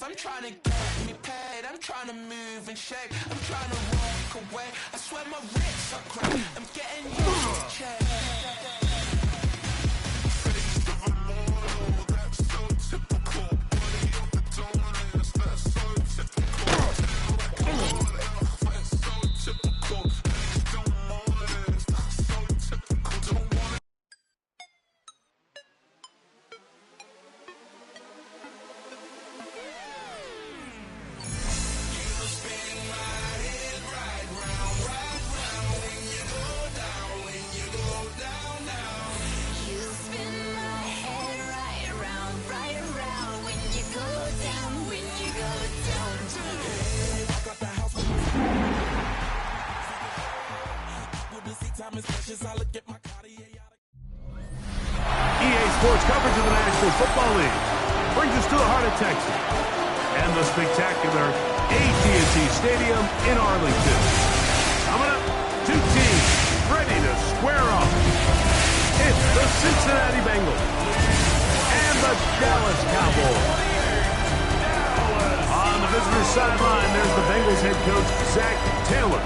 I'm trying to get me paid, I'm trying to move and shake, I'm trying to walk away. I swear my wrists are cracked, I'm getting used to change. EA Sports coverage of the National Football League brings us to the heart of Texas and the spectacular AT&T Stadium in Arlington. Coming up, two teams ready to square off. It's the Cincinnati Bengals and the Dallas Cowboys. On the visitor's sideline, there's the Bengals head coach, Zach Taylor.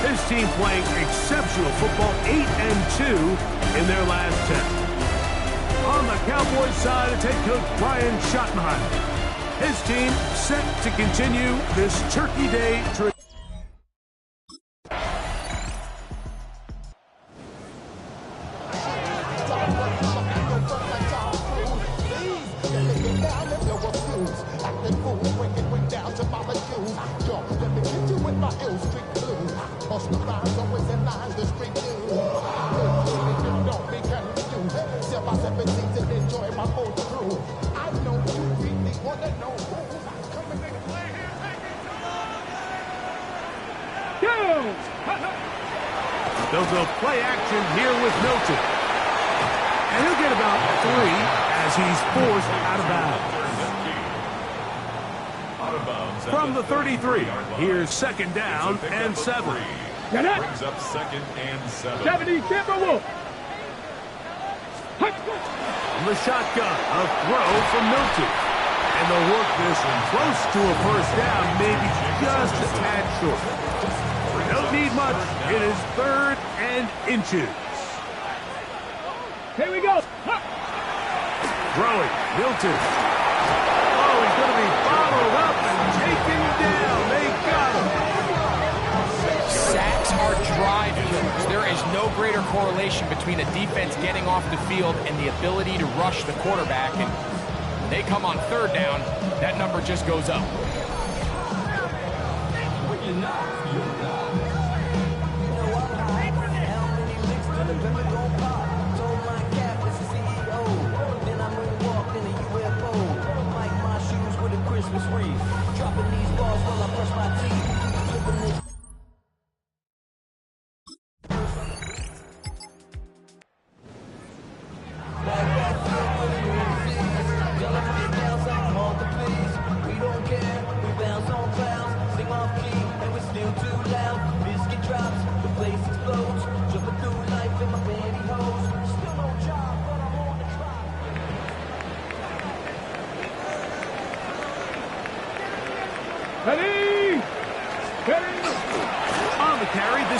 His team playing exceptional football, 8-2 in their last 10. On the Cowboys side, it's head coach Brian Schottenheimer. His team set to continue this Turkey Day tradition. They'll go play action here with Milton. And he'll get about 3 as he's forced out of bounds. From the 33, here's second down and 7. Brings up second and 7. 70, Timberwolf. From the shotgun, a throw from Milton. And they'll work this close to a first down, maybe just a tad short. Don't need much. It is 3rd and inches. Here we go. Throwing, Milton. Oh, he's going to be followed up and taken down. They got him. Sacks are drive killers. There is no greater correlation between a defense getting off the field and the ability to rush the quarterback. And when they come on 3rd down, that number just goes up. Dropping these balls while I brush my teeth. We don't care, we bounce on clouds, sing off key, and we're still too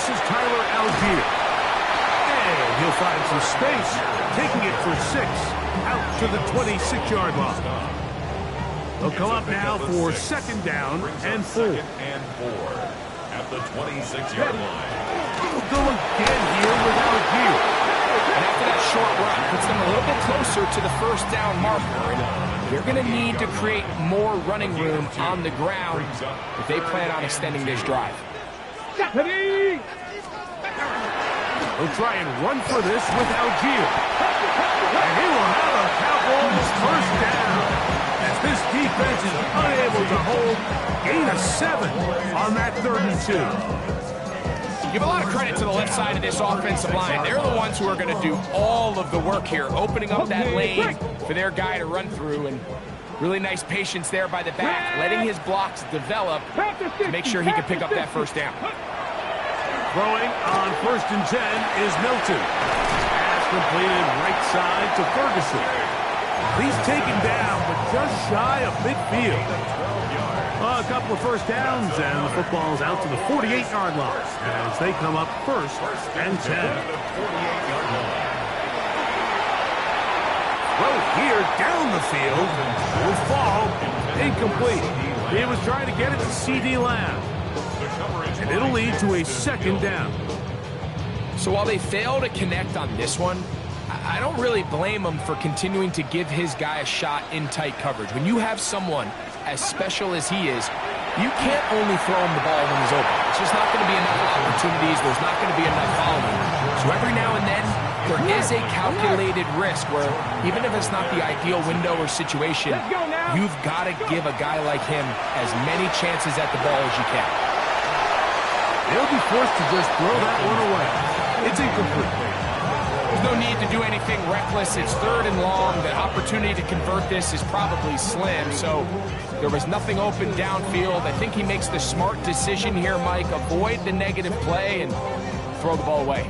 is Tyler Algier. And he'll find some space, taking it for 6, out to the 26-yard line. They'll come up now for 2nd down and 4. At the 26-yard line. They'll go again here with Algier. And after that short run, puts them a little bit closer to the 1st down marker. And they're going to need to create more running room on the ground if they plan on extending this drive. They'll try and run for this with Algier. And he will have a Cowboys 1st down, as this defense is unable to hold. Gain of 7 on that 3rd and 2. Give a lot of credit to the left side of this offensive line. They're the ones who are going to do all of the work here, opening up that lane for their guy to run through. And really nice patience there by the back, letting his blocks develop to make sure he can pick up that 1st down. Throwing on 1st and 10 is Milton. Pass completed right side to Ferguson. He's taken down, but just shy of midfield. A couple of 1st downs, and the football's out to the 48-yard line as they come up 1st and 10. Throw here down the field will fall incomplete. He was trying to get it to C.D. Lamb, and it'll lead to a 2nd down. So while they fail to connect on this one, I don't really blame him for continuing to give his guy a shot in tight coverage. When you have someone as special as he is, you can't only throw him the ball when he's open. It's just not going to be enough opportunities. There's not going to be enough following. So every now and then, there is a calculated risk where even if it's not the ideal window or situation, you've got to give a guy like him as many chances at the ball as you can. They'll be forced to just throw that one away. It's incomplete. There's no need to do anything reckless. It's 3rd and long. The opportunity to convert this is probably slim. So there was nothing open downfield. I think he makes the smart decision here, Mike. Avoid the negative play and throw the ball away.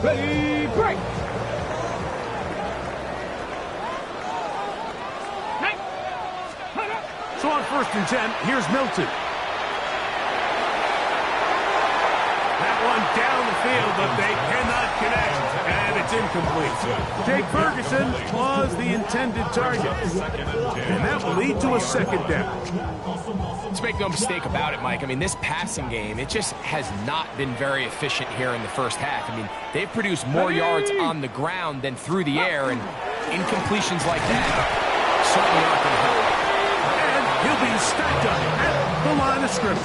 Ready, break! So on 1st and 10, here's Milton. That one down the field, but they cannot connect, and it's incomplete. Jake Ferguson was the intended target, and that will lead to a 2nd down. Let's make no mistake about it, Mike. I mean, this passing game, it just has not been very efficient here in the 1st half. I mean, they've produced more yards on the ground than through the air, and incompletions like that certainly aren't going to help. And he'll be stacked up at the line of scrimmage.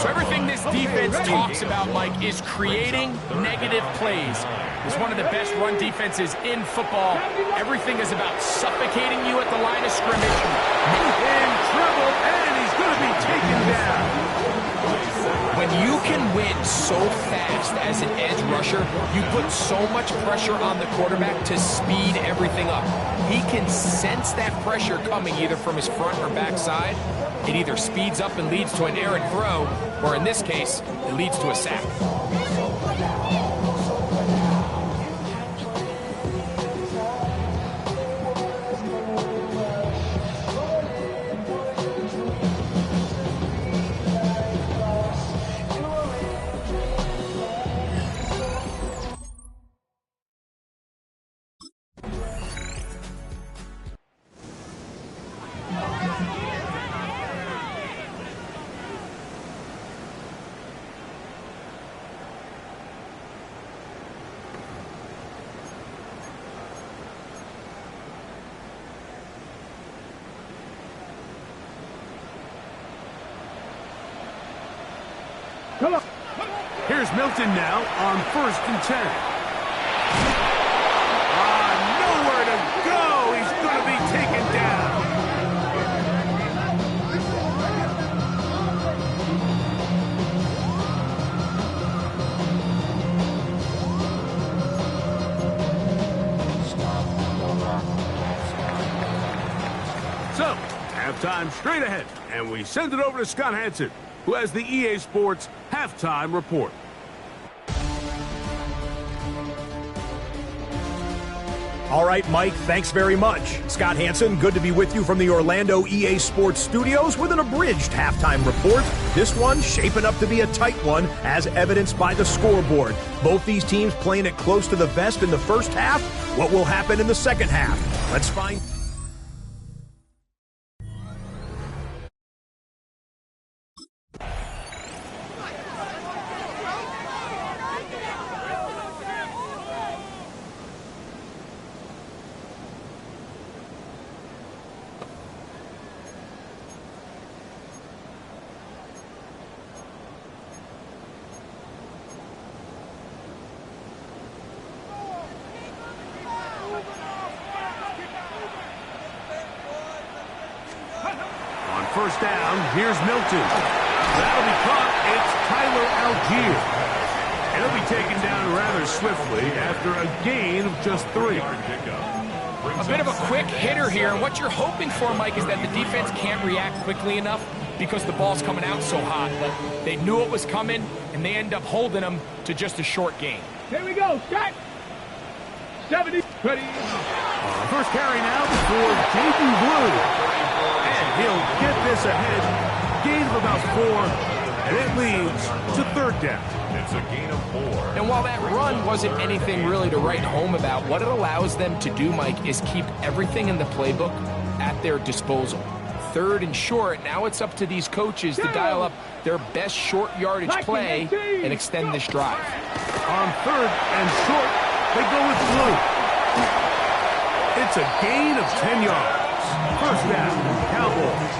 So everything this defense talks about, Mike, is creating negative plays. It's one of the best run defenses in football. Everything is about suffocating you at the line of scrimmage. In trouble, and he's going to be taken down. When you can win so fast as an edge rusher, you put so much pressure on the quarterback to speed everything up. He can sense that pressure coming either from his front or back side. It either speeds up and leads to an errant throw, or in this case, it leads to a sack. Here's Milton now on 1st and 10. Nowhere to go. He's going to be taken down. halftime straight ahead, and we send it over to Scott Hansen, who has the EA Sports halftime report. All right, Mike, thanks very much. Scott Hansen, good to be with you from the Orlando EA Sports Studios with an abridged halftime report. This one shaping up to be a tight one, as evidenced by the scoreboard. Both these teams playing it close to the vest in the first half. What will happen in the second half? Let's find... First down, here's Milton. That'll be caught. It's Tyler Algier. And he'll be taken down rather swiftly after a gain of just 3. A bit of a quick hitter here, and what you're hoping for, Mike, is that the defense can't react quickly enough because the ball's coming out so hot. But they knew it was coming, and they end up holding them to just a short gain. Here we go, set. 70, ready. First carry now for Jaden Blue. He'll get this ahead, gain of about 4, and it leads to third down. It's a gain of 4. And while that run wasn't anything really to write home about, what it allows them to do, Mike, is keep everything in the playbook at their disposal. Third and short, now it's up to these coaches to dial up their best short yardage play and extend this drive. On third and short, they go with Blue. It's a gain of 10 yards. First down, Cowboys.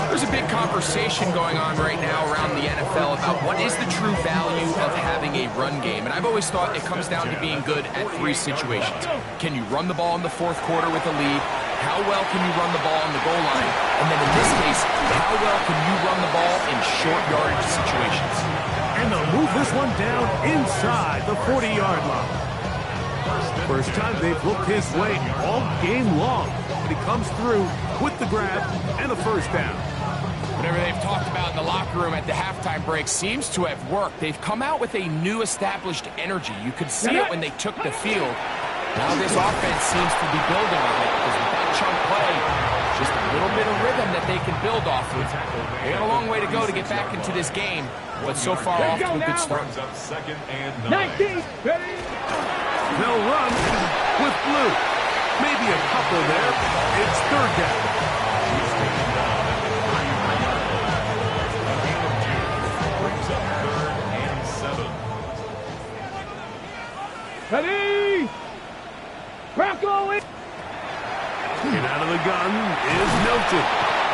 There's a big conversation going on right now around the NFL about what is the true value of having a run game. And I've always thought it comes down to being good at 3 situations. Can you run the ball in the fourth quarter with a lead? How well can you run the ball on the goal line? And then in this case, how well can you run the ball in short yardage situations? And they'll move this one down inside the 40-yard line. First time they've looked his way all game long. But he comes through with the grab and the first down. Whatever they've talked about in the locker room at the halftime break seems to have worked. They've come out with a new established energy. You could see it when they took the field. Now this offense seems to be building on it because with that chunk play, just a little bit of rhythm that they can build off of. They got a long way to go to get back into this game, but so far off to a good start. Second and 9. 19, ready. They'll run with Blue. Maybe a couple there. It's third down. He's taken down at the 3-yard line. A gain of 2 brings up third and 7. Ready. Bronco in. Get out of the gun is Milton.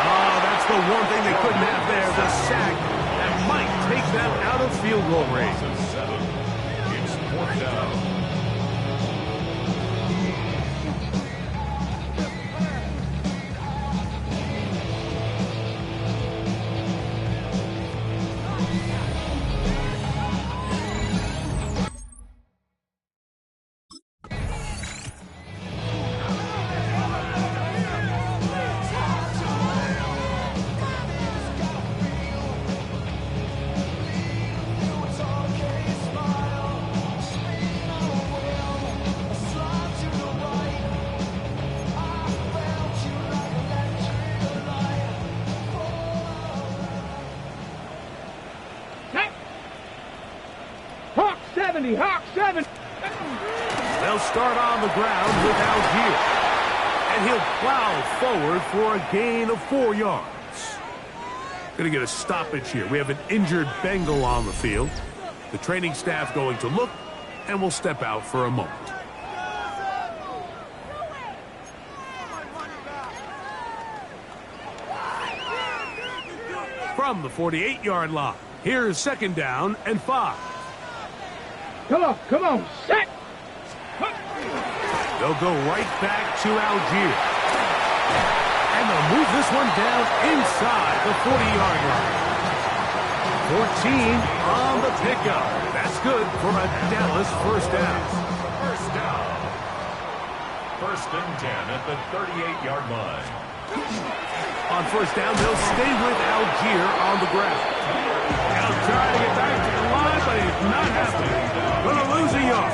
Oh, that's the one thing they couldn't have there, the sack that might take them out of field goal range. 7. It's 4th down. Hawk 7. They'll start on the ground with Algier. And he'll plow forward for a gain of 4 yards. Going to get a stoppage here. We have an injured Bengal on the field. The training staff going to look, and we'll step out for a moment. From the 48-yard line, here's second down and 5. Come on, set. They'll go right back to Algier. And they'll move this one down inside the 40-yard line. 14 on the pickup. That's good for a Dallas first down. First down. First and 10 at the 38-yard line. On first down, they'll stay with Algier on the ground. He'll try to get back to the line, but he's not happening. Going to lose a yard.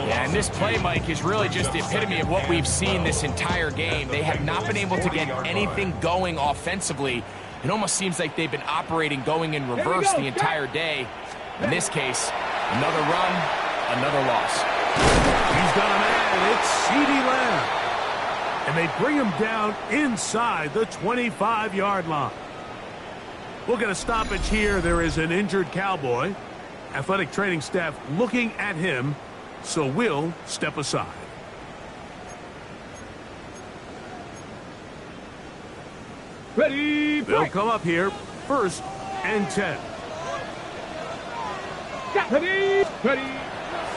Yeah, and this play, Mike, is really just the epitome of what we've seen this entire game. They have not been able to get anything going offensively. It almost seems like they've been operating going in reverse the entire day. In this case, another run, another loss. He's got a man. It's CeeDee Lamb. And they bring him down inside the 25-yard line. We'll get a stoppage here. There is an injured Cowboy. Athletic training staff looking at him, so we'll step aside. Ready, They'll break. come up here, 1st and 10. Ready, ready.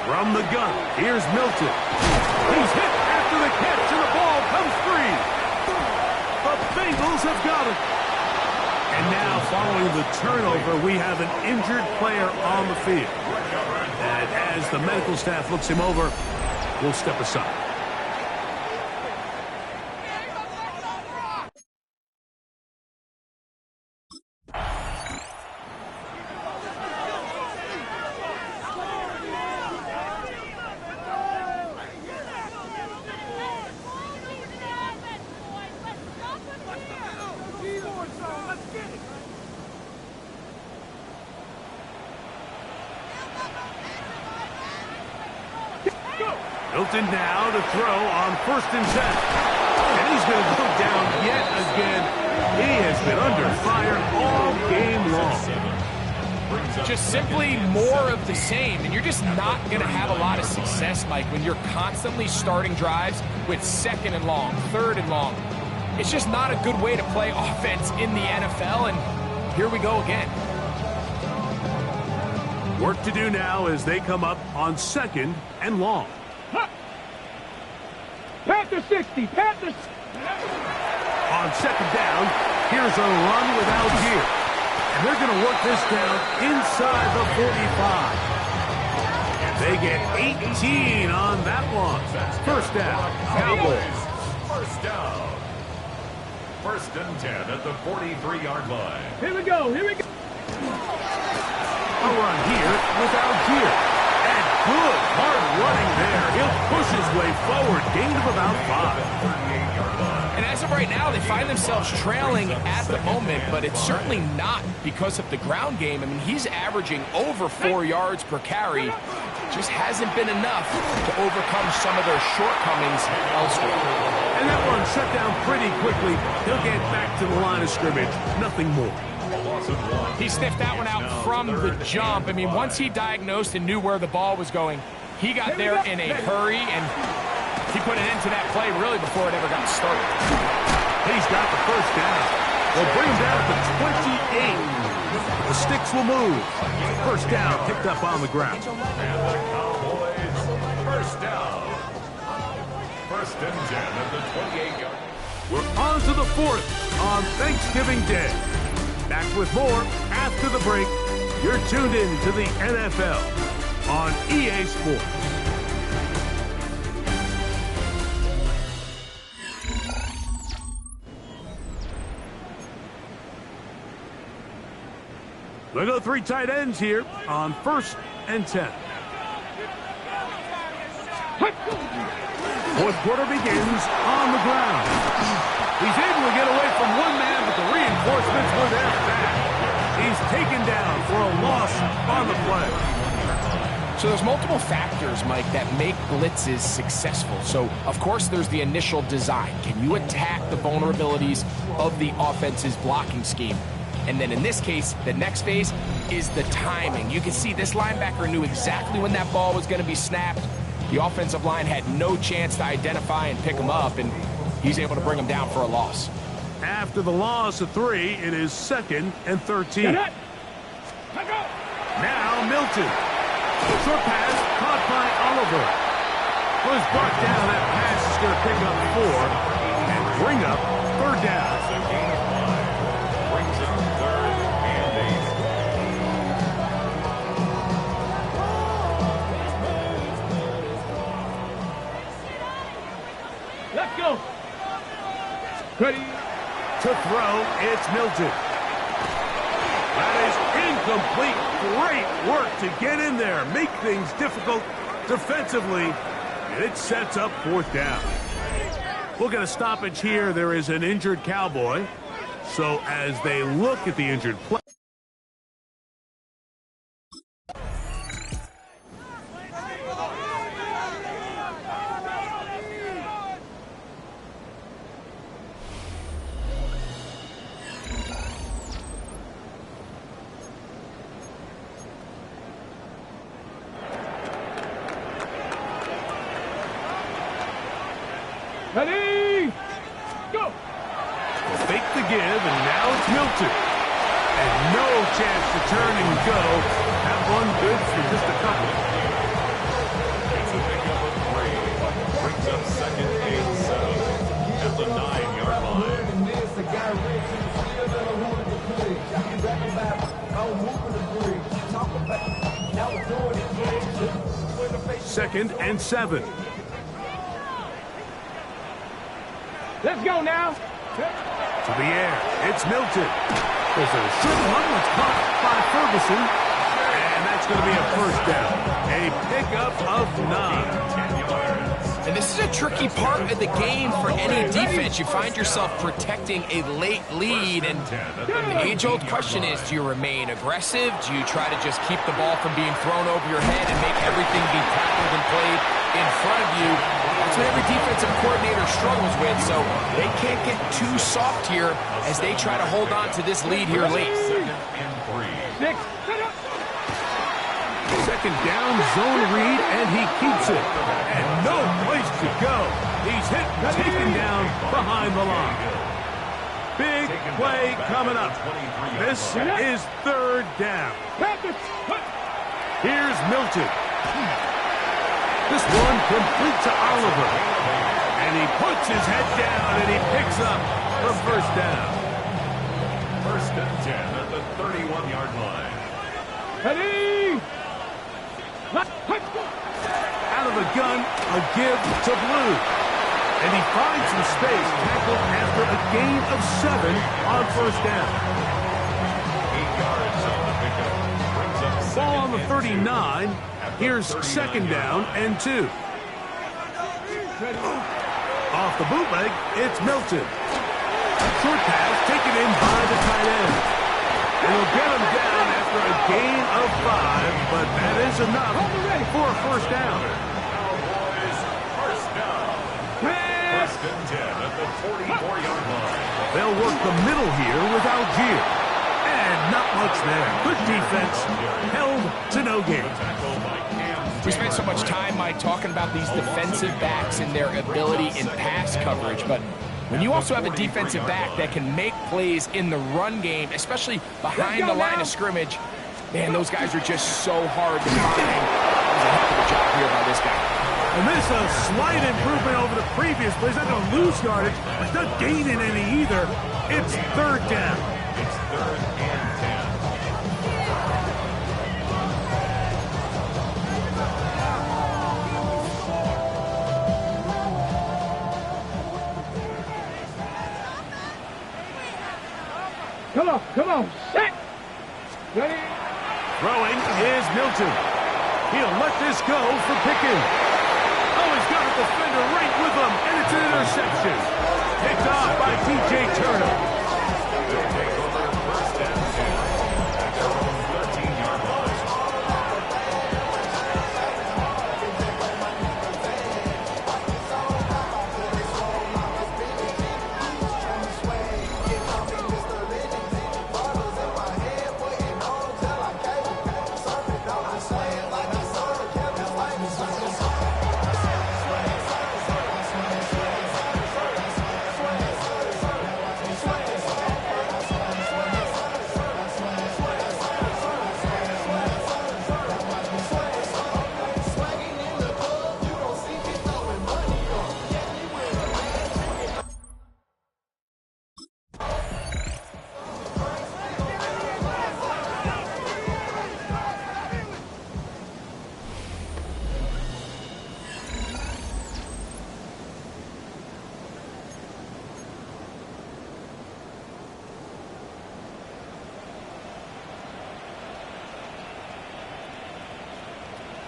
From the gun, here's Milton. He's hit after the catch, and the ball comes free. The Bengals have got it. And now, following the turnover, we have an injured player on the field. And as the medical staff looks him over, we'll step aside. Milton now to throw on 1st and 10. And he's going to go down yet again. He has been under fire all game long. Just simply more of the same, and you're just not going to have a lot of success, Mike, when you're constantly starting drives with 2nd and long, 3rd and long. It's just not a good way to play offense in the NFL, and here we go again. Work to do now as they come up on 2nd and long. Panther 60, Panther. On 2nd down, here's a run with Algier. And they're going to work this down inside the 45. And they get 18 on that one. 1st down, Cowboys. 1st down. 1st and 10 at the 43-yard line. Here we go, here we go. A run here with Algier. And good hard running there. He'll push his way forward. Gain of about 5. And as of right now, they find themselves trailing at the moment, but it's certainly not because of the ground game. I mean, he's averaging over 4 yards per carry. Just hasn't been enough to overcome some of their shortcomings elsewhere. And that one shut down pretty quickly. He'll get back to the line of scrimmage. Nothing more. He sniffed that one out from the jump. I mean, once he diagnosed and knew where the ball was going, he got there in a hurry, and he put an end to that play really before it ever got started. He's got the 1st down. They'll bring him down to 28. The sticks will move. 1st down picked up on the ground. And the Cowboys, 1st down. 1st and 10 at the 28-yard. We're on to the 4th on Thanksgiving Day. Back with more after the break. You're tuned in to the NFL on EA Sports. They go 3 tight ends here on 1st and 10. 4th quarter begins on the ground. He's able to get away from one man, but the reinforcements were there back. He's taken down for a loss on the play. So there's multiple factors, Mike, that make blitzes successful. So, of course, there's the initial design. Can you attack the vulnerabilities of the offense's blocking scheme? And then in this case, the next phase is the timing. You can see this linebacker knew exactly when that ball was going to be snapped. The offensive line had no chance to identify and pick him up, and he's able to bring him down for a loss. After the loss of 3, it is 2nd and 13. Now Milton. Short pass caught by Oliver. Was brought down. That pass is going to pick up 4 and bring up 3rd down. Brings up 3rd and 8. Let's go. Ready. To throw, it's Milton. That is incomplete. Great work to get in there, make things difficult defensively, and it sets up 4th down. We'll get a stoppage here. There is an injured Cowboy. So as they look at the injured player. Ready. Go. Fake the give, and now it's Milton. And no chance to turn and go. That one good for just a couple. It's a pickup of 3. Brings up 2nd and 7 at the 9-yard line. 2nd and 7. Let's go now. To the air, it's Milton. There's a short one that's caught by Ferguson. And that's going to be a 1st down. A pickup of 9. And this is a tricky part of the game for any defense. You find yourself protecting a late lead, and the age-old question is, do you remain aggressive? Do you try to just keep the ball from being thrown over your head and make everything be tackled and played in front of you? That's what every defensive coordinator struggles with, so they can't get too soft here as they try to hold on to this lead here late. 2nd and 3. 6. Set up. 2nd down, zone read, and he keeps it. And no place to go. He's hit and taken down behind the line. Big play coming up. This is 3rd down. Here's Milton. This one complete to Oliver. And he puts his head down and he picks up the 1st down. 1st and 10 at the 31-yard line. Ready. Out of the gun, a give to Blue. And he finds some space, tackled after a gain of 7 on 1st down. 8 yards on the pickup. Brings up Ball on 2nd the and 2. 39. Here's 2nd down and 2. Off the bootleg, it's Milton. Short pass taken in by the tight end. It'll get him down after a gain of 5, but that is enough for a 1st down. Cowboys, 1st down. 1st and 10 at the 44-yard line. They'll work the middle here with Algier. And not much there. Good defense. Held to no gain. Tackle by Cam. We spent so much time, Mike, talking about these defensive backs and their ability in pass coverage, but when you also have a defensive back that can make plays in the run game, especially behind the line of scrimmage, man, those guys are just so hard to find. That was a heck of a job here by this guy. And this is a slight improvement over the previous plays. Not going to lose yardage, but it's not gaining any either. It's 3rd down. It's 3rd and 10. Come on. Set. Ready. Throwing is Milton. He'll let this go for Pickens. Oh, he's got a defender right with him, and it's an interception. Picked off by T.J. Turner. They'll take over 1st and 10 at their own 13-yard line.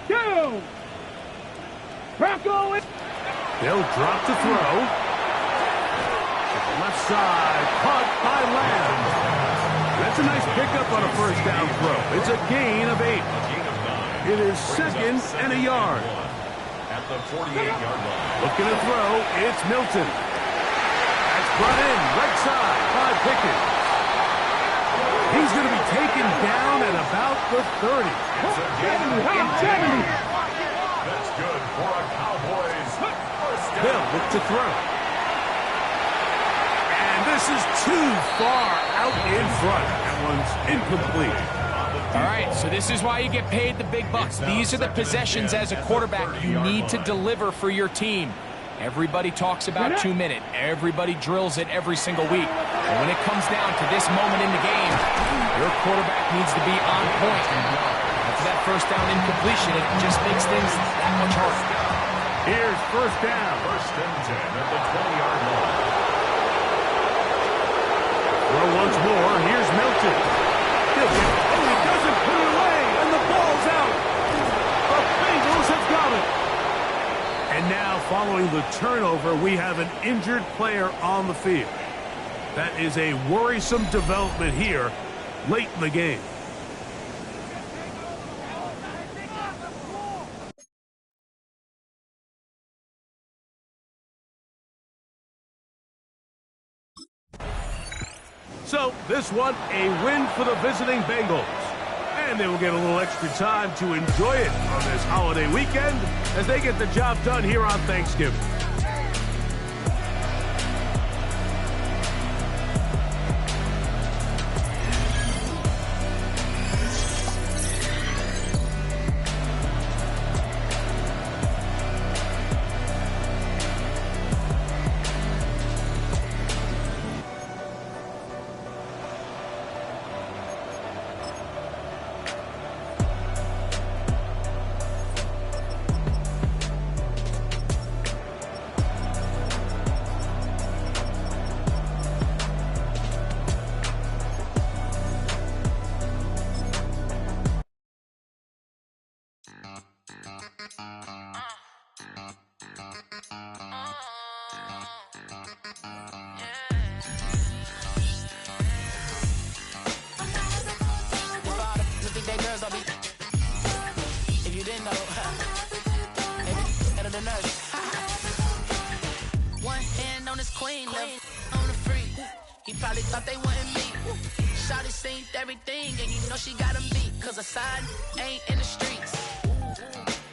2. Rocco. They'll drop to throw. To the left side, caught by Lamb. That's a nice pickup on a first down throw. It's a gain of 8. It is 2nd and a yard. At the 48-yard line. Looking to throw, it's Milton. That's brought in right side by Pickett. He's going to be taken down at about the 30. It's a gain of 70. That's good for a Cowboys first down. Bill look to throw. And this is too far out in front. That one's incomplete. All right, so this is why you get paid the big bucks. These are the possessions as a quarterback you need to deliver for your team. Everybody talks about 2 minute. Everybody drills it every single week. And when it comes down to this moment in the game, your quarterback needs to be on point. After that first down incompletion, it just makes things that much harder. Here's first down. 1st and 10 at the 20-yard line. Well, once more, here's Milton. Oh, he doesn't put it away, and the ball's out. The Bengals have got it. And now, following the turnover, we have an injured player on the field. That is a worrisome development here late in the game. So, this one, a win for the visiting Bengals. And they will get a little extra time to enjoy it on this holiday weekend as they get the job done here on Thanksgiving. One hand on his queen, left on the free. He probably thought they wouldn't meet. Shawty seen everything, and you know she got him beat. Cause her side ain't in the streets.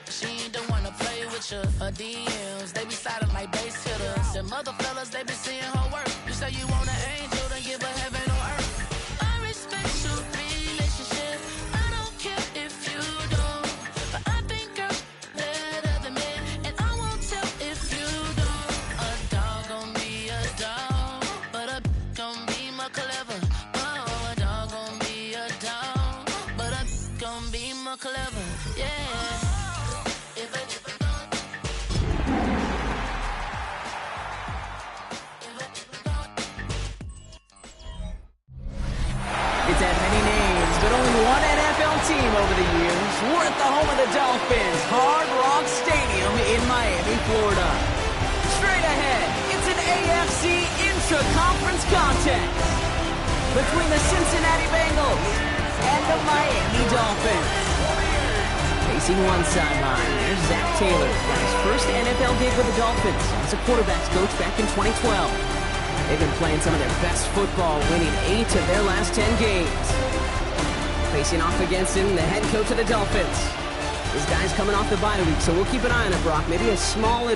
She ain't the one to play with you. Her DMs, they be silent like bass hitters. And mother fellas, they be seeing her work. You say you want an angel, then give her heaven on earth. I respect your relationship. I don't care if you don't. But I think girls better than men. And I won't tell if you don't. A dog gon' be a dog, but a gon' be more clever. Oh, a dog gon' be a dog, but a gon' be more clever. Yeah. It's had many names, but only one NFL team over the years. We're at the home of the Dolphins, Hard Rock Stadium in Miami, Florida. Straight ahead, it's an AFC intra-conference contest between the Cincinnati Bengals and the Miami Dolphins. Facing one sideline, there's Zach Taylor, got his first NFL gig with the Dolphins as a quarterbacks coach back in 2012. They've been playing some of their best football, winning 8 of their last 10 games. Facing off against him, the head coach of the Dolphins. This guy's coming off the bye week, so we'll keep an eye on it, Brock. Maybe a small...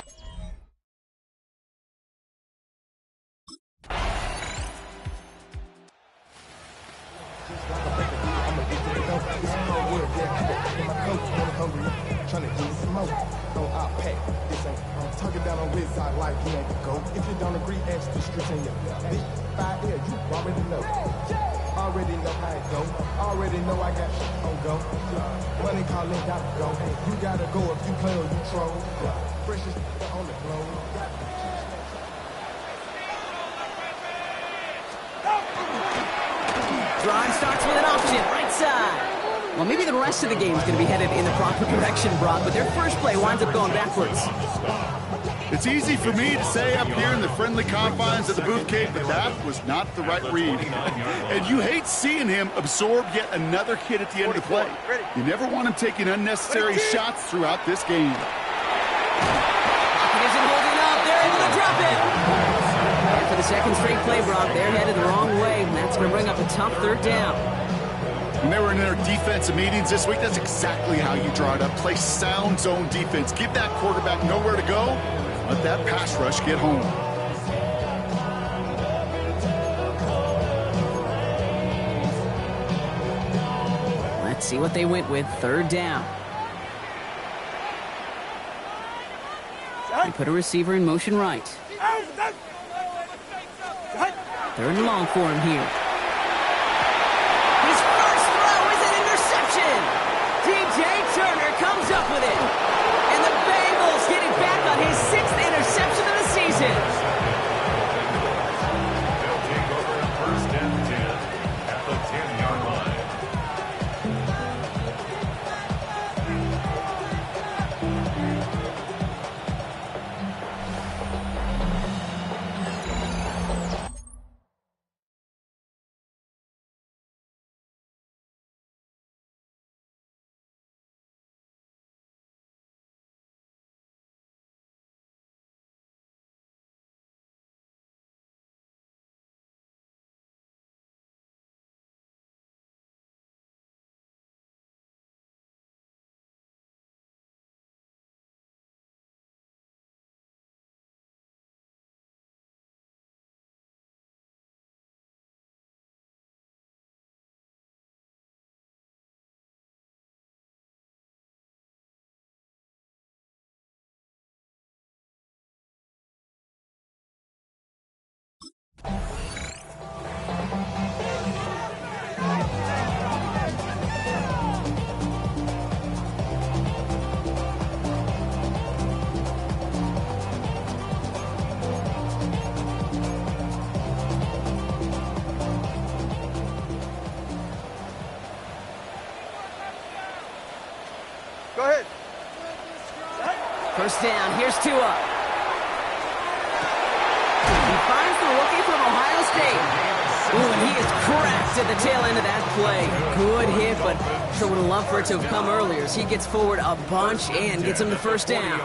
Tuck it down on his side like he ain't the GOAT. If you don't agree, ask the streets in your big 5 here, you already know. Already know how it go. Already know I got shit on go. Money calling, gotta go. You gotta go if you play or you troll. Freshest on the globe. Drive starts with an option, right side. Well, maybe the rest of the game is going to be headed in the proper direction, Brock, but their first play winds up going backwards. It's easy for me to say up here in the friendly confines of the booth cave, but that was not the right read. And you hate seeing him absorb yet another hit at the end of the play. You never want him taking unnecessary shots throughout this game. He isn't holding up. They're able to drop it. And for the second straight play, Brock, they're headed the wrong way, and that's going to bring up a tough third down. When they were in their defensive meetings this week, that's exactly how you draw it up. Play sound zone defense. Give that quarterback nowhere to go. Let that pass rush get home. Let's see what they went with. Third down. They put a receiver in motion right. Third and long for him here. His first throw is an interception. DJ Turner comes up with it. And the Bengals get it back on his 6th interception of the season. They'll take over first and 10 at the 10-yard line. Go ahead. First down. Here's Tua. He finds the rookie from Ohio State. Ooh, and he is cracked at the tail end of that play. Good hit, but sure would have loved for it to have come earlier as he gets forward a bunch and gets him the first down.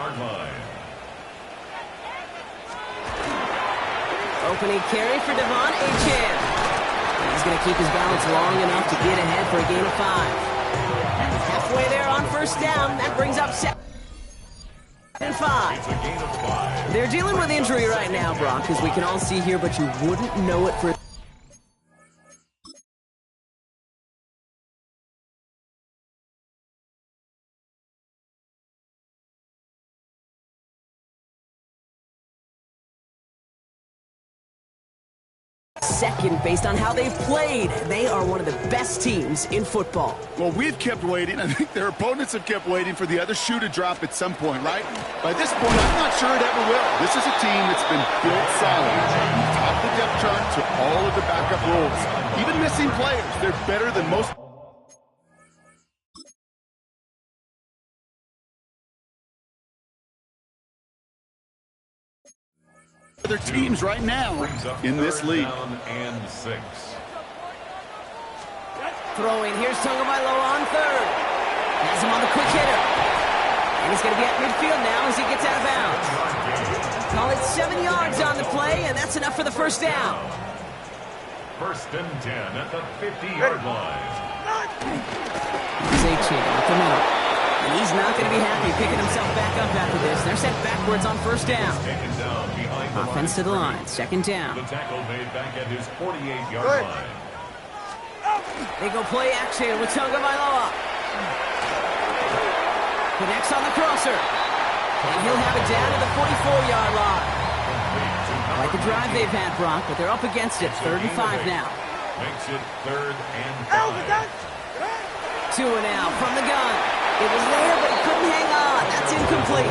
Opening carry for Devon Achane. He's going to keep his balance long enough to get ahead for a gain of 5. Halfway there on first down. That brings up 7 and 5. They're dealing with injury right now, Brock, as we can all see here, but you wouldn't know it for... second based on how they've played. They are one of the best teams in football. Well, we've kept waiting. I think their opponents have kept waiting for the other shoe to drop at some point, right? By this point, I'm not sure it ever will. This is a team that's been built solid. From top of the depth chart to all of the backup roles. Even missing players, they're better than most. Other teams right now in this league. And 6. Throwing, here's Tagovailoa on third. Has him on the quick hitter. And he's going to be at midfield now as he gets out of bounds. Call it 7 yards on the play, and that's enough for the first down. First and 10 at the 50-yard line. Achane up the middle. And he's not going to be happy picking himself back up after this. They're sent backwards on first down. Offense to the line. Second down. The tackle made back at his 48-yard line. They go play action with Tagovailoa. Connects on the crosser. And he'll have it down to the 44-yard line. Like the drive they've had, Brock, but they're up against it. 3rd and 5 now. Makes it 3rd and 5. Tua now from the gun. It was there, but he couldn't hang on. That's incomplete.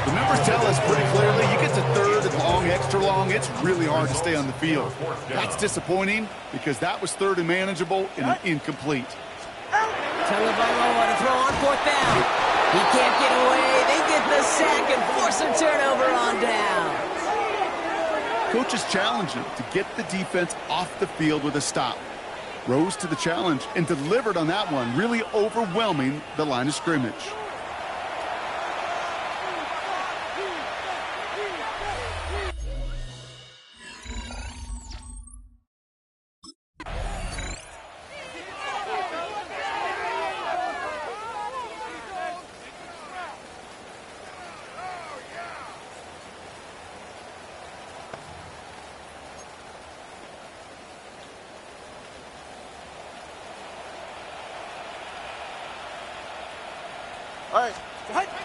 The numbers tell us pretty clearly, you get to 3rd and long, extra long, it's really hard to stay on the field. That's disappointing because that was 3rd and manageable and incomplete. Tagovailoa to throw on 4th down. He can't get away. They get the sack and force a turnover on down. Coaches challenge him to get the defense off the field with a stop. Rose to the challenge and delivered on that one, really overwhelming the line of scrimmage.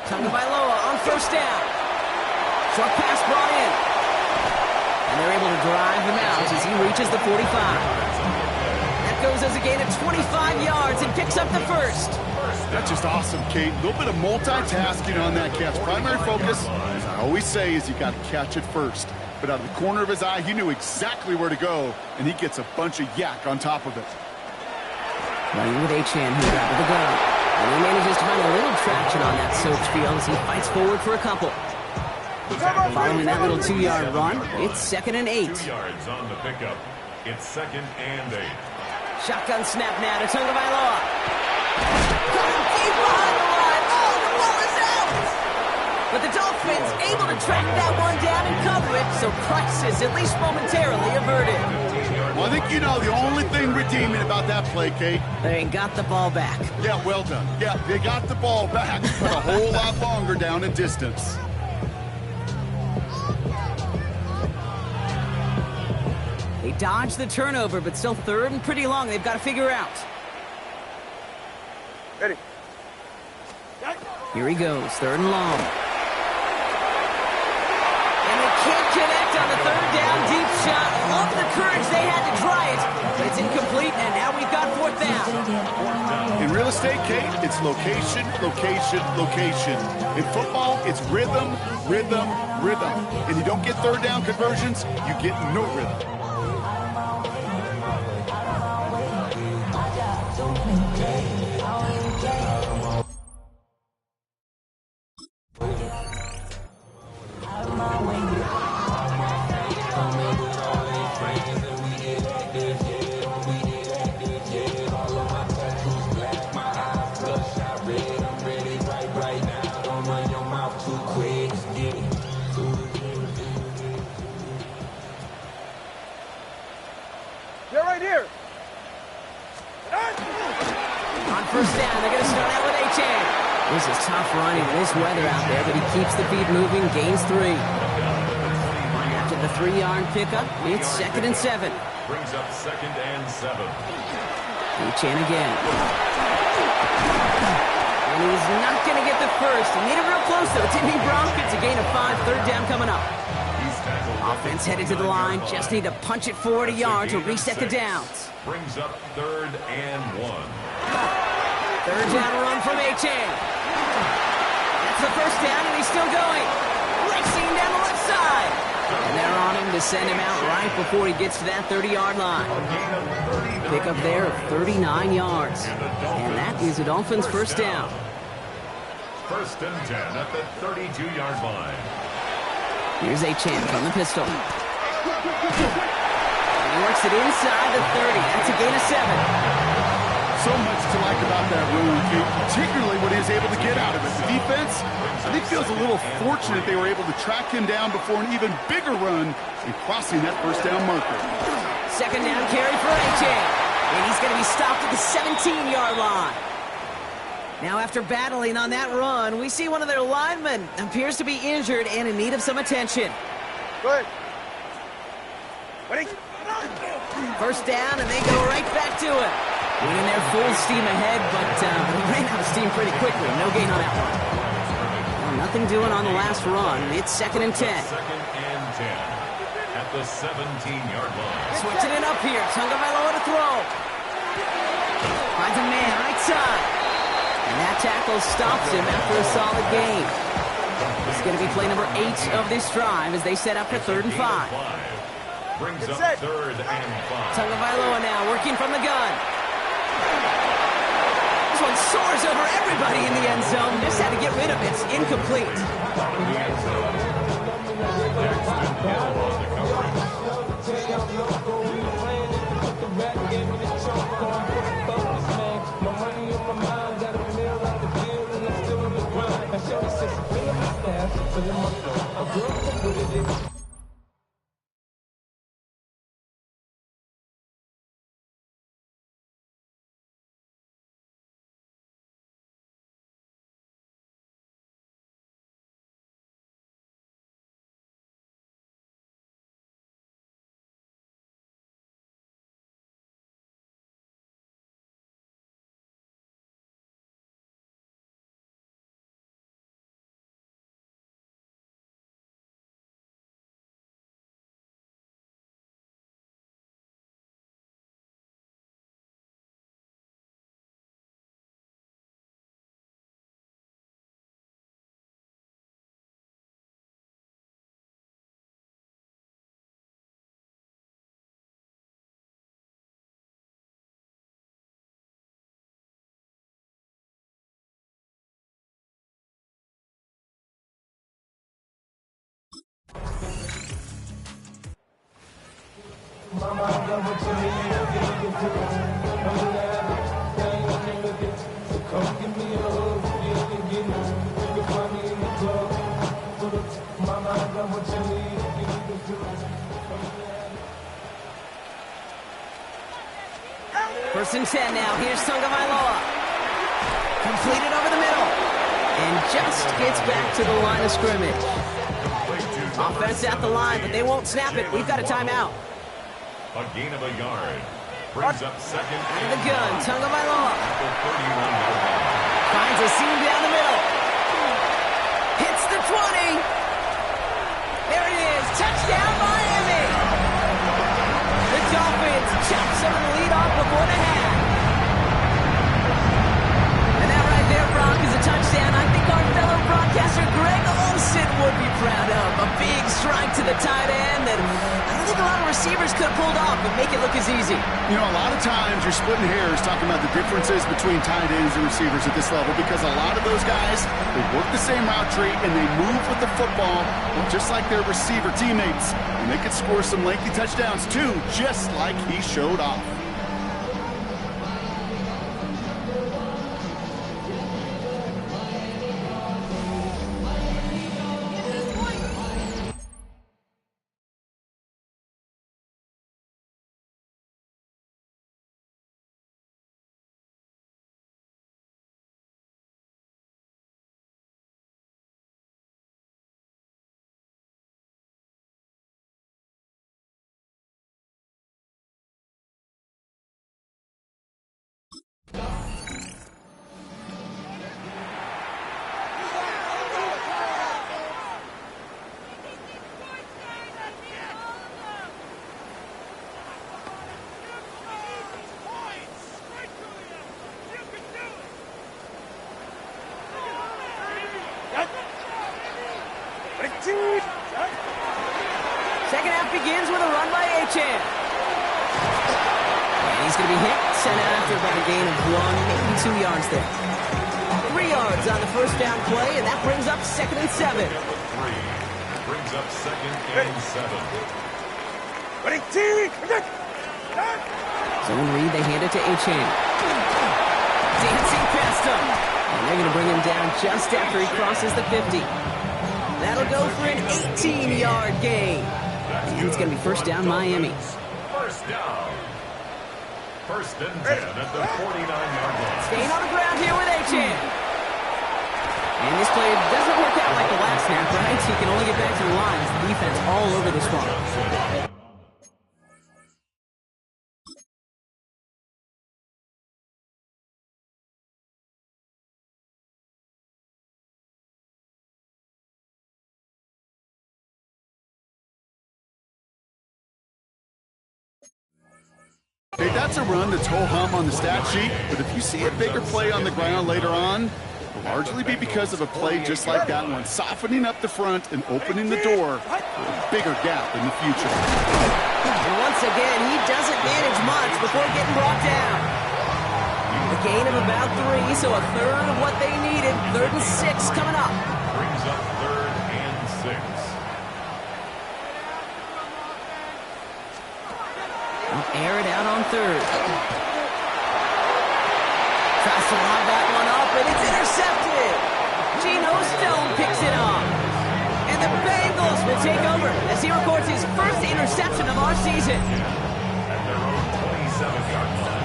Tagovailoa on 1st down. Short pass brought in. And they're able to drive him out as he reaches the 45. That goes as a gain of 25 yards and picks up the 1st. That's just awesome, Kate. A little bit of multitasking on that catch. Primary focus, as I always say, is you got to catch it first. But out of the corner of his eye, he knew exactly where to go, and he gets a bunch of yak on top of it. Running with Achane here out of the gun. And he manages to find a little traction on that soaked field as he fights forward for a couple. Following that little 2-yard run, it's 2nd and 8. 2 yards on the pickup. It's 2nd and 8. Shotgun snap now to Tagovailoa. Going deep behind the line. Oh, the ball is out! But the Dolphins able to track that one down and cover it, so crisis at least momentarily averted. Well, I think you know the only thing redeeming about that play, Kate. They got the ball back. Yeah, well done. Yeah, they got the ball back, but a whole lot longer down in distance. They dodged the turnover, but still 3rd and pretty long. They've got to figure out. Ready. Here he goes, 3rd and long. And they can't connect on the 3rd down deep shot. Love the courage they had to try it, but it's incomplete, and now we've got 4th down. In real estate, Kate, it's location, location, location. In football, it's rhythm, rhythm, rhythm. And you don't get 3rd down conversions, you get no rhythm. They're right here. On 1st down, they're going to start out with Achane. This is tough running in this weather out there, but he keeps the feet moving, gains 3. After the 3-yard pickup, it's 2nd and 7. Brings up 2nd and 7. Achane again. And he's not going to get the 1st. He made it real close, though. Didn't he, Bronk? It's a gain of 5, 3rd down coming up. Offense headed to the line. Just need to punch it forward a yard to reset the downs. Brings up 3rd and 1. 3rd down run from Achane. That's the 1st down, and he's still going. Racing down the left side. And they're on him to send him out right before he gets to that 30-yard line. Pick up there of 39 yards. And that is the Dolphins' 1st down. 1st and 10 at the 32-yard line. Here's Achane from the pistol. And he works it inside the 30. That's a gain of 7. So much to like about that run, Kate, particularly what he was able to get out of it. The defense, I think, feels a little fortunate they were able to track him down before an even bigger run and crossing that 1st down marker. 2nd down carry for Achane. And he's going to be stopped at the 17-yard line. Now, after battling on that run, we see one of their linemen appears to be injured and in need of some attention. Good. Ready? 1st down, and they go right back to it. Winning their full steam ahead, but he ran out of steam pretty quickly. No gain on that one. Well, nothing doing on the last run. It's 2nd and 10. 2nd and 10 at the 17-yard line. Switching it up here. Tagovailoa to throw. Finds a man right side. And that tackle stops him after a solid gain. This is going to be play number 8 of this drive as they set up for 3rd and 5. Brings up 3rd and 5. Tagovailoa now working from the gun. This and soars over everybody in the end zone. Just had to get rid of it. It's incomplete. First and 10 now. Here's Tagovailoa. Completed over the middle. And just gets back to the line of scrimmage. Offense at the line, but they won't snap it. We've got a timeout. A gain of a yard. Brings up second. Out of the gun, Tagovailoa. Finds a seam down the middle. Hits the 20. There it is. Touchdown, Miami. The Dolphins chop some of the lead off before the half. And that right there, Brock, is a touchdown. I think our fellow broadcaster Greg Olsen would be proud of. A big strike to the tight end that I don't think a lot of receivers could have pulled off and make it look as easy. You know, a lot of times you're splitting hairs talking about the differences between tight ends and receivers at this level because a lot of those guys, they work the same route tree and they move with the football just like their receiver teammates. And they could score some lengthy touchdowns too, just like he showed off. Second half begins with a run by Achan. And he's going to be hit, sent out after about a gain of 1, maybe 2 yards there. 3 yards on the first down play, and that brings up 2nd and 7. Brings up 2nd and 7. Zone read, they hand it to Achan. Dancing past him. And they're going to bring him down just after he crosses the 50. That'll go for an 18-yard gain. And it's going to be first down, Miami. First down. First and 10 at the 49-yard line. Staying on the ground here with Achan. And this play doesn't work out like the last snap, right? He can only get back to the line. The defense all over this one. Hey, that's a run that's ho-hum on the stat sheet, but if you see a bigger play on the ground later on, it'll largely be because of a play just like that one, softening up the front and opening the door for a bigger gap in the future. And once again, he doesn't manage much before getting brought down. The gain of about 3, so a third of what they needed. 3rd and 6 coming up. Brings up 3rd and 6. They'll air it out on 3rd. Tries to lob that one up, and it's intercepted. Geno Stone picks it off. And the Bengals will take over as he records his first interception of our season. At their own 27-yard line.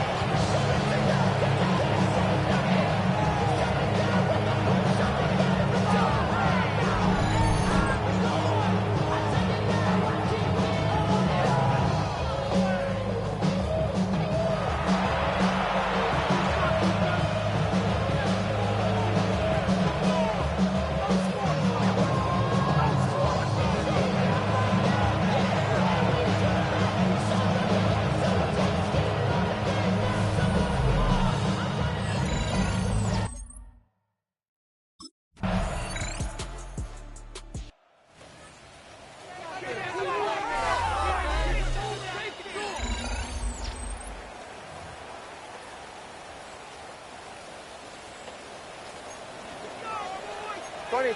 They'll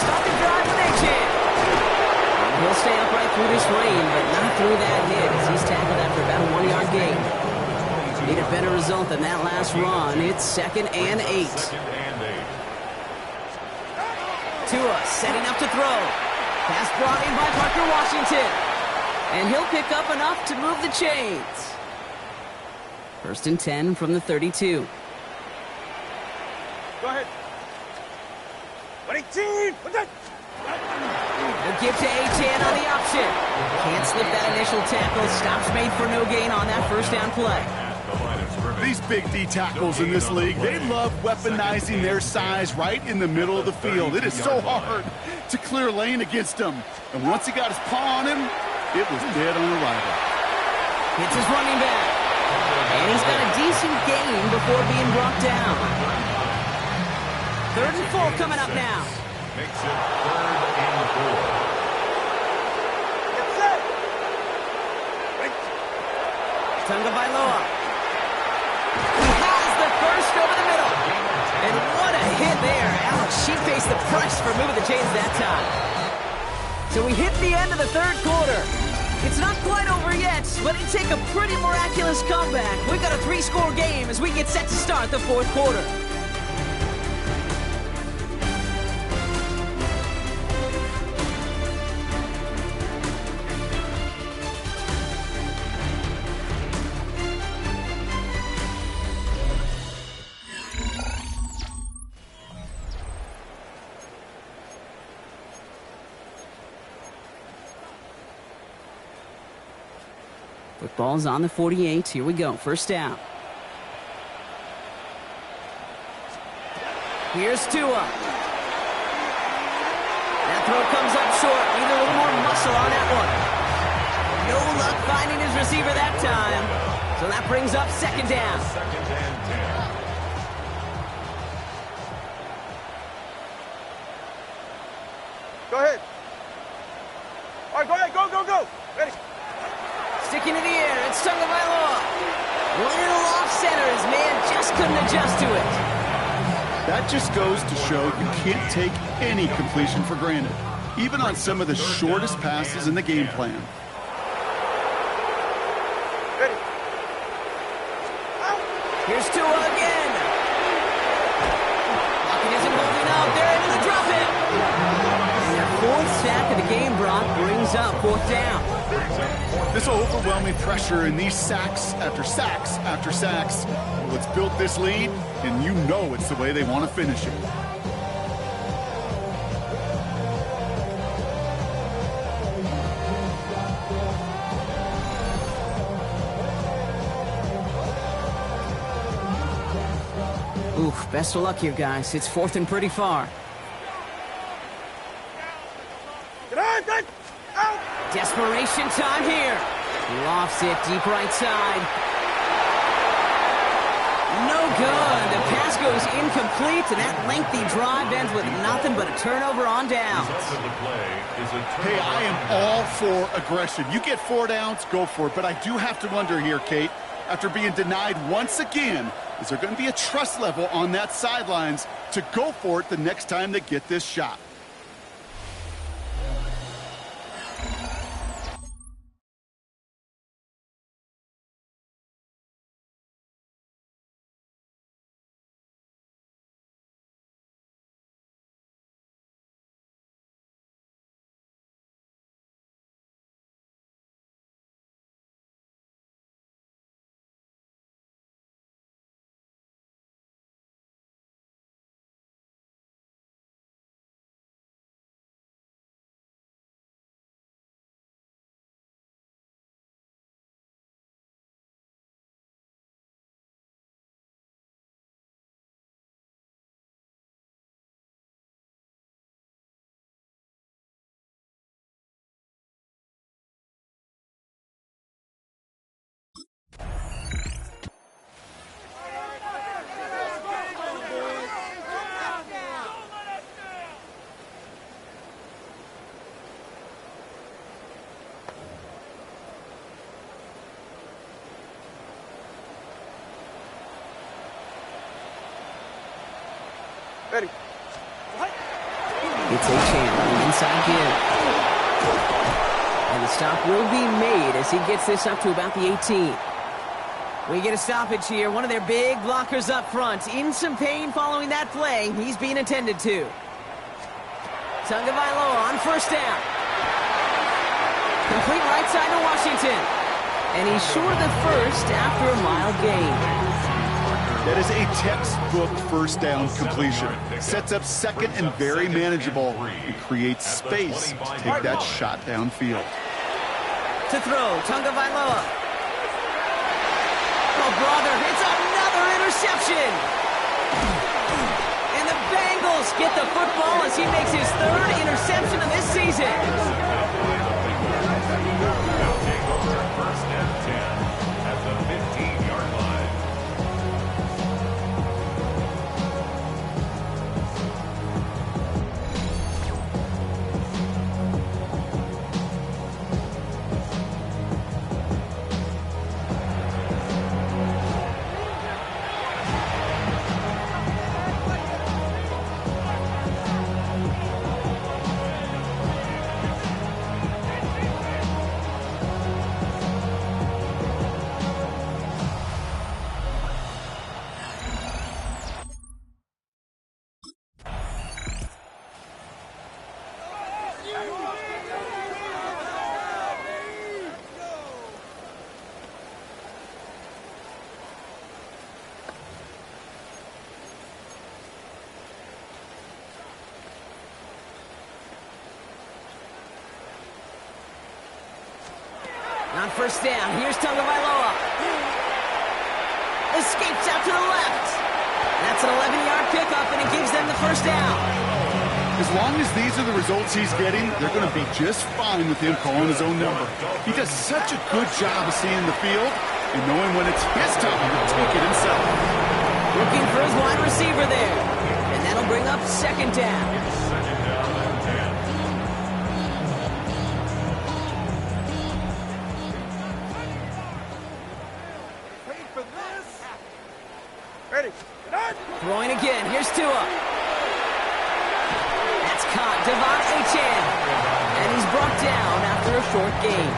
stop the drive when they can. He'll stay upright through this rain, but not through that hit as he's tackled after about a 1-yard gain. Need a better result than that last run. It's 2nd and 8. Tua setting up to throw. Pass brought in by Parker Washington. And he'll pick up enough to move the chains. 1st and 10 from the 32. Go ahead. 18! They'll give to A-Chan on the option. Can't slip that initial tackle. Stops made for no gain on that 1st down play. These big D tackles in this league, they love weaponizing their size right in the middle of the field. It is so hard to clear lane against them. And once he got his paw on him, it was dead on arrival. Hits his running back. And he's got a decent gain before being brought down. 3rd and 4 coming up now. Makes it 3rd and 4. Tunga Bailoa. He has the first over the middle. And what a hit there. Ouch, she faced the press for moving the chains that time. So we hit the end of the 3rd quarter. It's not quite over yet, but it'd take a pretty miraculous comeback. We've got a 3-score game as we get set to start the 4th quarter. Football's on the 48. Here we go. 1st down. Here's Tua. That throw comes up short. Need a little more muscle on that one. No luck finding his receiver that time. So that brings up 2nd down. 2nd and 10. Go ahead. All right, go ahead. Go. Ready. Sticking in the air, it's Tunga Bailoa. Little off center, his man just couldn't adjust to it. That just goes to show you can't take any completion for granted, even on some of the shortest passes in the game plan. Ready. Here's Tua again. Lockett isn't holding out. They're able to drop it. And their 4th sack of the game, Brock, brings up 4th down. This overwhelming pressure and these sacks after sacks after sacks, well, it's built this lead, and you know it's the way they want to finish it. Oof, best of luck here, guys. It's 4th and pretty far. Desperation time here. Lofts it deep right side. No good. The pass goes incomplete, and that lengthy drive ends with nothing but a turnover on downs. Hey, I am all for aggression. You get 4 downs, go for it. But I do have to wonder here, Kate, after being denied once again. Is there going to be a trust level on that sidelines to go for it the next time they get this shot? Ready. It's A-Chan, inside give. And the stop will be made as he gets this up to about the 18. We get a stoppage here. One of their big blockers up front. In some pain following that play. He's being attended to. Tagovailoa on first down. Complete right side to Washington. And he's short of the first after a mild gain. That is a textbook first down completion. Sets up second and very manageable. It creates space to take that shot downfield. To throw, Tagovailoa. Oh, brother, it's another interception. And the Bengals get the football as he makes his third interception of this season. Now take over first and 10 at the 15-yard line. On first down, here's Tagovailoa. Escapes out to the left. That's an 11-yard pickup, and it gives them the first down. As long as these are the results he's getting, they're going to be just fine with him calling his own number. He does such a good job of seeing the field and knowing when it's his time to take it himself. Looking for his wide receiver there. And that'll bring up second down. Second down and 10. Wait for this. Ready. Throwing again. Here's Tua. That's caught. Devon A-Chan. And he's brought down after a short gain.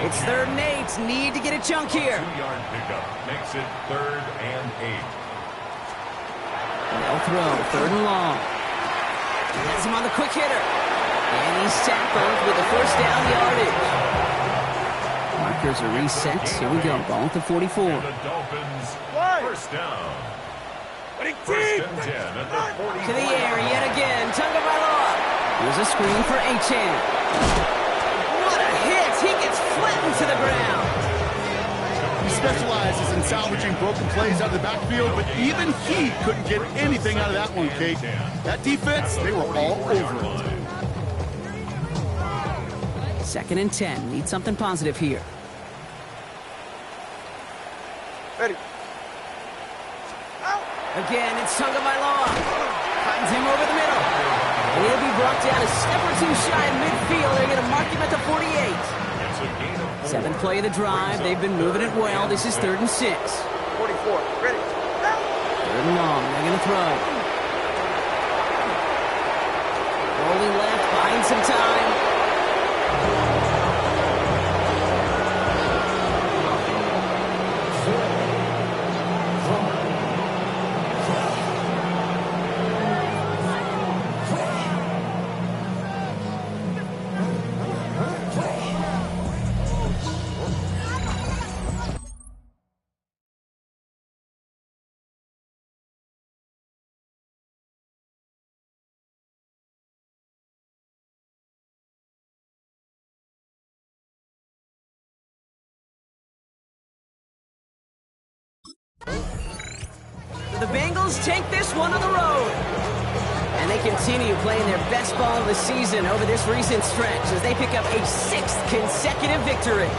It's 3rd and 8. Need to get a chunk here. 2-yard pickup makes it 3rd and 8. No throw. 3rd and long. Has him on the quick hitter. And he's tackled with the first down yardage. Markers are reset. Here we go. Ball at the 44. And the Dolphins, first down. First and 10 at the 44. To the air yet again. Tagovailoa. Here's a screen for A-Chan. What a hit. He gets flattened to the ground. He specializes in salvaging broken plays out of the backfield, but even he couldn't get anything out of that one, Kate. That defense, they were all over it. 2nd and 10. Need something positive here. Ready. Again, it's Tagovailoa. Finds him over the middle. And he'll be brought down a step or two shy of midfield. They're going to mark him at the 48. It's Seventh play of the drive. They've been moving it well. This is 3rd and 6. 44. Ready. 3rd and long. They're going to throw. Rolling left, buying some time. The Bengals take this one on the road. And they continue playing their best ball of the season over this recent stretch as they pick up a 6th consecutive victory.